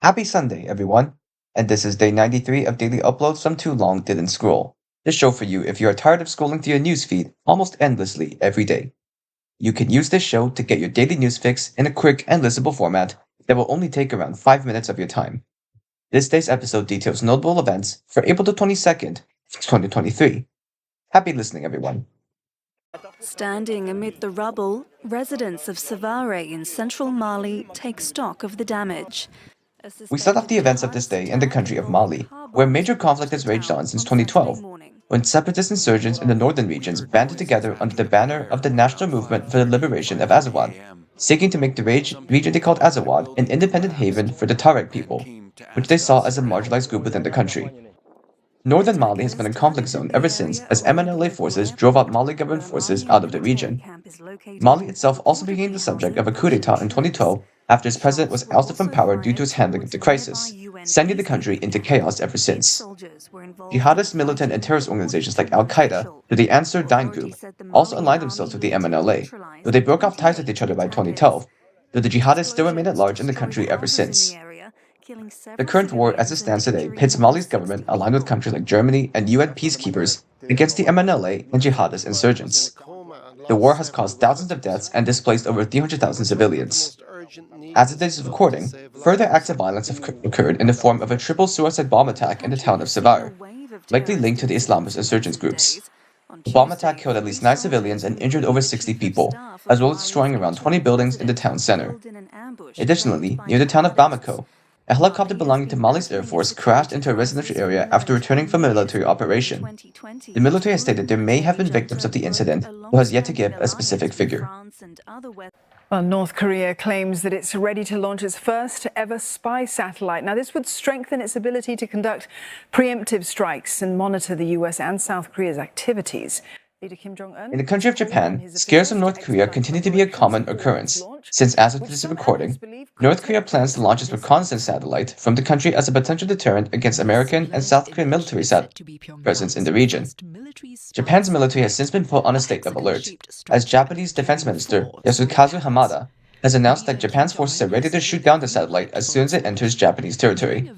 Happy Sunday, everyone! And this is day 93 of daily uploads from Too Long Didn't Scroll, the show for you if you are tired of scrolling through your newsfeed almost endlessly every day. You can use this show to get your daily news fix in a quick and listenable format that will only take around 5 minutes of your time. This day's episode details notable events for April the 22nd, 2023. Happy listening, everyone. Standing amid the rubble, residents of Sevare in central Mali take stock of the damage. We start off the events of this day in the country of Mali, where major conflict has raged on since 2012, when separatist insurgents in the northern regions banded together under the banner of the National Movement for the Liberation of Azawad, seeking to make the region they called Azawad an independent haven for the Tuareg people, which they saw as a marginalized group within the country. Northern Mali has been a conflict zone ever since, as MNLA forces drove out Mali government forces out of the region. Mali itself also became the subject of a coup d'etat in 2012 after its president was ousted from power due to his handling of the crisis, sending the country into chaos ever since. Jihadist militant and terrorist organizations like Al-Qaeda, through the Ansar Dine Group, also aligned themselves with the MNLA, though they broke off ties with each other by 2012, though the jihadists still remain at large in the country ever since. The current war as it stands today pits Mali's government, aligned with countries like Germany and UN peacekeepers, against the MNLA and jihadist insurgents. The war has caused thousands of deaths and displaced over 300,000 civilians. As of this recording, further acts of violence have occurred in the form of a triple suicide bomb attack in the town of Sevare, likely linked to the Islamist insurgents groups. The bomb attack killed at least 9 civilians and injured over 60 people, as well as destroying around 20 buildings in the town center. Additionally, near the town of Bamako, a helicopter belonging to Mali's Air Force crashed into a residential area after returning from a military operation. The military has stated there may have been victims of the incident, who has yet to give a specific figure. Well, North Korea claims that it's ready to launch its first ever spy satellite. Now, this would strengthen its ability to conduct preemptive strikes and monitor the US and South Korea's activities. In the country of Japan, scares of North Korea continue to be a common occurrence, since as of this recording, North Korea plans to launch its reconnaissance satellite from the country as a potential deterrent against American and South Korean military presence in the region. Japan's military has since been put on a state of alert, as Japanese Defense Minister Yasukazu Hamada has announced that Japan's forces are ready to shoot down the satellite as soon as it enters Japanese territory.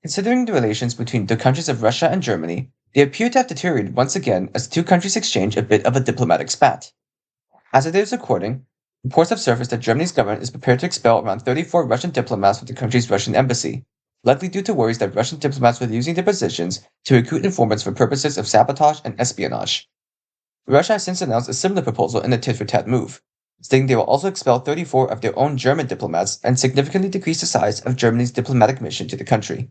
Considering the relations between the countries of Russia and Germany, they appear to have deteriorated once again as the two countries exchange a bit of a diplomatic spat. As of today's recording, reports have surfaced that Germany's government is prepared to expel around 34 Russian diplomats from the country's Russian embassy, likely due to worries that Russian diplomats were using their positions to recruit informants for purposes of sabotage and espionage. Russia has since announced a similar proposal in a tit-for-tat move, stating they will also expel 34 of their own German diplomats and significantly decrease the size of Germany's diplomatic mission to the country.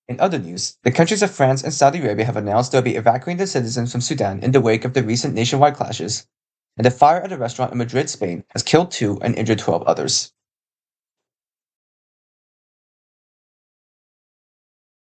In other news, the countries of France and Saudi Arabia have announced they will be evacuating their citizens from Sudan in the wake of the recent nationwide clashes, and a fire at a restaurant in Madrid, Spain has killed 2 and injured 12 others.